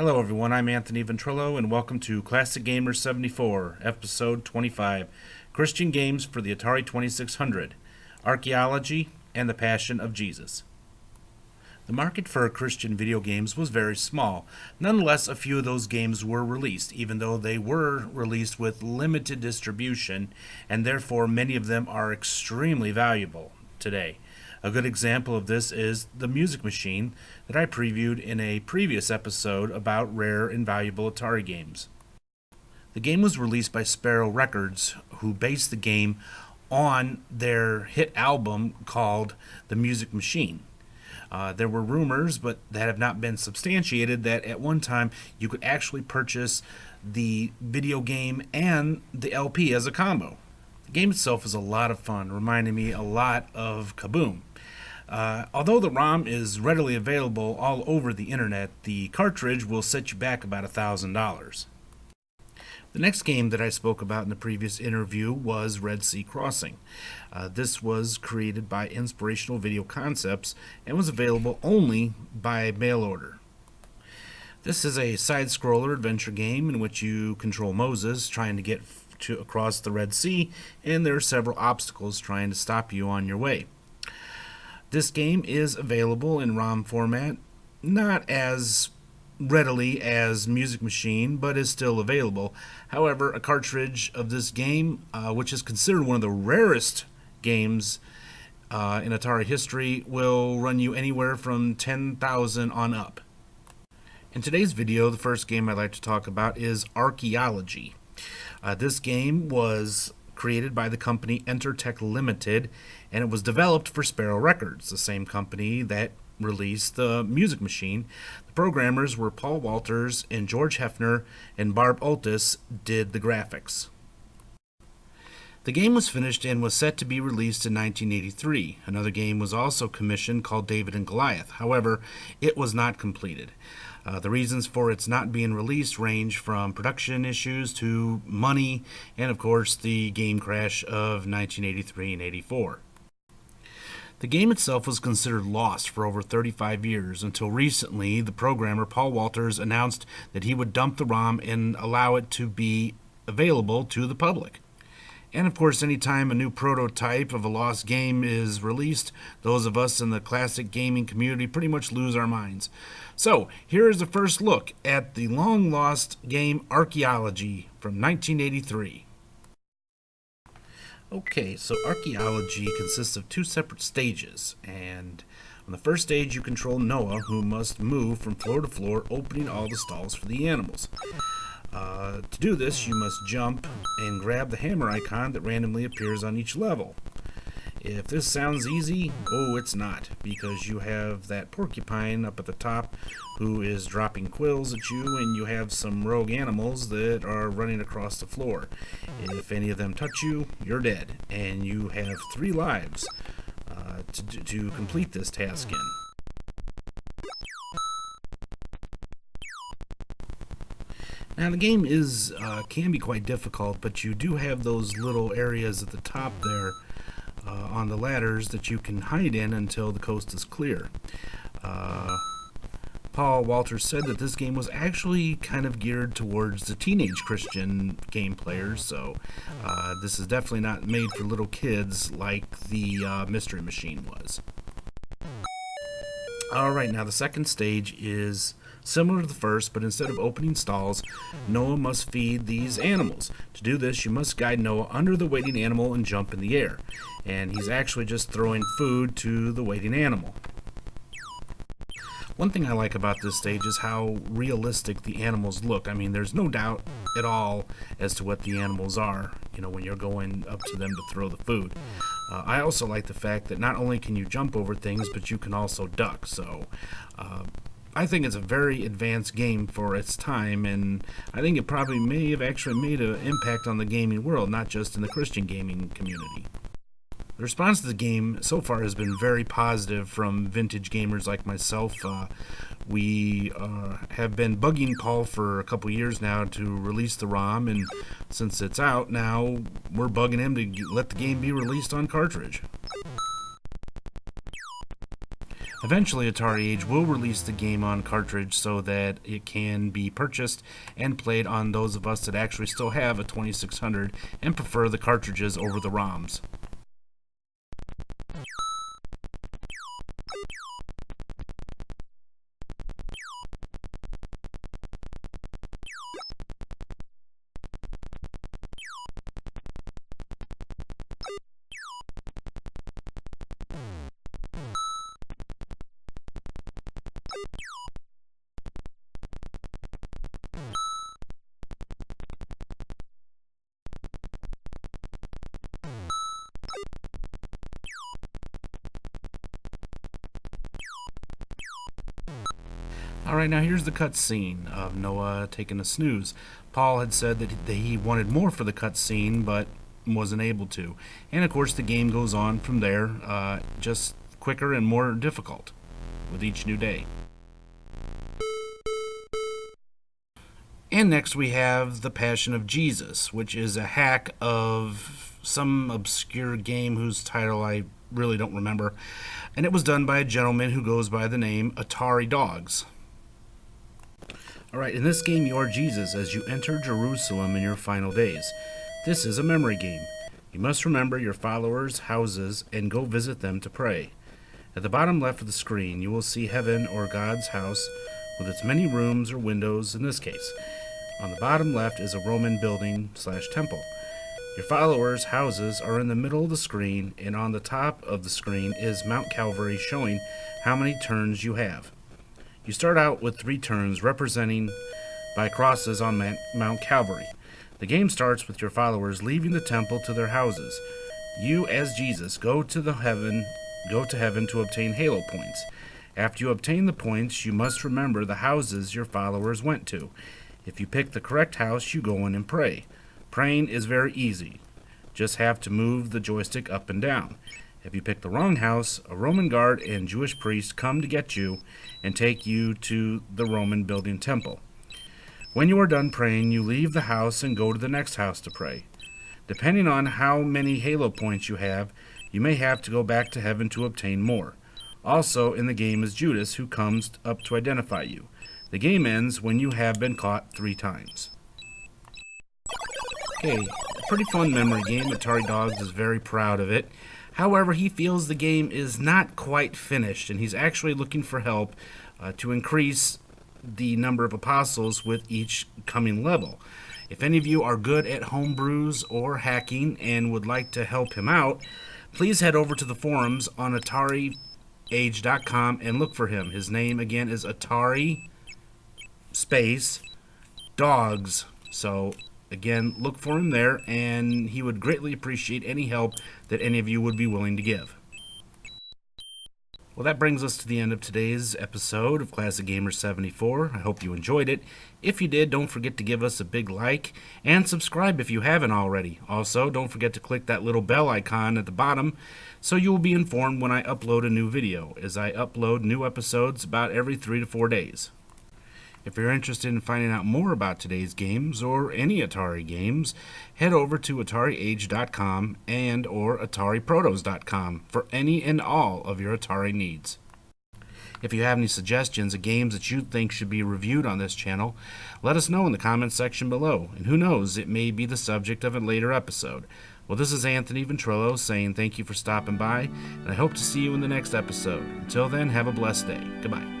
Hello everyone, I'm Anthony Ventrillo and welcome to Classic Gamer 74, Episode 25, Christian Games for the Atari 2600, Arkyology and the Passion of Jesus. The market for Christian video games was very small. Nonetheless, a few of those games were released, even though they were released with limited distribution, and therefore many of them are extremely valuable today. A good example of this is The Music Machine that I previewed in a previous episode about rare and valuable Atari games. The game was released by Sparrow Records, who based the game on their hit album called The Music Machine. There were rumors, but that have not been substantiated, that at one time you could actually purchase the video game and the LP as a combo. The game itself is a lot of fun, reminding me a lot of Kaboom. Although the ROM is readily available all over the internet, the cartridge will set you back about $1,000. The next game that I spoke about in the previous interview was Red Sea Crossing. This was created by Inspirational Video Concepts and was available only by mail order. This is a side-scroller adventure game in which you control Moses trying to get across the Red Sea, and there are several obstacles trying to stop you on your way. This game is available in ROM format, not as readily as Music Machine, but is still available. However, a cartridge of this game, which is considered one of the rarest games in Atari history, will run you anywhere from $10,000 on up. In today's video, the first game I'd like to talk about is Arkyology. This game was created by the company Entertech Limited, and it was developed for Sparrow Records, the same company that released the Music Machine. The programmers were Paul Walters and George Hefner, and Barb Altus did the graphics. The game was finished and was set to be released in 1983. Another game was also commissioned called David and Goliath. However, it was not completed. The reasons for its not being released range from production issues to money, and of course the game crash of 1983 and 84. The game itself was considered lost for over 35 years until recently the programmer Paul Walters announced that he would dump the ROM and allow it to be available to the public. And of course, anytime a new prototype of a lost game is released, those of us in the classic gaming community pretty much lose our minds. So, here is the first look at the long-lost game Arkyology from 1983. Okay, so Arkyology consists of two separate stages, and on the first stage you control Noah, who must move from floor to floor, opening all the stalls for the animals. To do this, you must jump and grab the hammer icon that randomly appears on each level. If this sounds easy, it's not, because you have that porcupine up at the top who is dropping quills at you, and you have some rogue animals that are running across the floor. If any of them touch you, you're dead, and you have 3 lives to complete this task in. Now the game can be quite difficult, but you do have those little areas at the top there on the ladders that you can hide in until the coast is clear. Paul Walters said that this game was actually kind of geared towards the teenage Christian game players, so this is definitely not made for little kids like the Mystery Machine was. Alright, now the second stage is similar to the first, but instead of opening stalls, Noah must feed these animals. To do this, you must guide Noah under the waiting animal and jump in the air. And he's actually just throwing food to the waiting animal. One thing I like about this stage is how realistic the animals look. I mean, there's no doubt at all as to what the animals are, when you're going up to them to throw the food. I also like the fact that not only can you jump over things, but you can also duck. So, I think it's a very advanced game for its time, and I think it probably may have actually made an impact on the gaming world, not just in the Christian gaming community. The response to the game so far has been very positive from vintage gamers like myself. We have been bugging Paul for a couple years now to release the ROM, and since it's out now, we're bugging him to let the game be released on cartridge. Eventually, Atari Age will release the game on cartridge so that it can be purchased and played on those of us that actually still have a 2600 and prefer the cartridges over the ROMs. Alright, now here's the cutscene of Noah taking a snooze. Paul had said that he wanted more for the cutscene, but wasn't able to. And of course, the game goes on from there, just quicker and more difficult with each new day. And next we have The Passion of Jesus, which is a hack of some obscure game whose title I really don't remember. And it was done by a gentleman who goes by the name Atari Dogs. Alright, in this game you are Jesus as you enter Jerusalem in your final days. This is a memory game. You must remember your followers' houses and go visit them to pray. At the bottom left of the screen you will see heaven or God's house with its many rooms or windows in this case. On the bottom left is a Roman building/temple. Your followers' houses are in the middle of the screen, and on the top of the screen is Mount Calvary showing how many turns you have. You start out with 3 turns representing by crosses on Mount Calvary. The game starts with your followers leaving the temple to their houses. You, as Jesus, go to heaven to obtain halo points. After you obtain the points, you must remember the houses your followers went to. If you pick the correct house, you go in and pray. Praying is very easy. Just have to move the joystick up and down. If you pick the wrong house, a Roman guard and Jewish priest come to get you and take you to the Roman building temple. When you are done praying, you leave the house and go to the next house to pray. Depending on how many halo points you have, you may have to go back to heaven to obtain more. Also in the game is Judas, who comes up to identify you. The game ends when you have been caught 3 times. Okay, a pretty fun memory game. Atari Dogs is very proud of it. However, he feels the game is not quite finished, and he's actually looking for help to increase the number of apostles with each coming level. If any of you are good at homebrews or hacking and would like to help him out, please head over to the forums on AtariAge.com and look for him. His name again is Atari space Dogs. So again, look for him there, and he would greatly appreciate any help that any of you would be willing to give. Well, that brings us to the end of today's episode of Classic Gamer 74. I hope you enjoyed it. If you did, don't forget to give us a big like and subscribe if you haven't already. Also, don't forget to click that little bell icon at the bottom so you will be informed when I upload a new video, as I upload new episodes about every 3 to 4 days. If you're interested in finding out more about today's games or any Atari games, head over to AtariAge.com and or AtariProtos.com for any and all of your Atari needs. If you have any suggestions of games that you think should be reviewed on this channel, let us know in the comments section below, and who knows, it may be the subject of a later episode. Well, this is Anthony Ventrilo saying thank you for stopping by, and I hope to see you in the next episode. Until then, have a blessed day. Goodbye.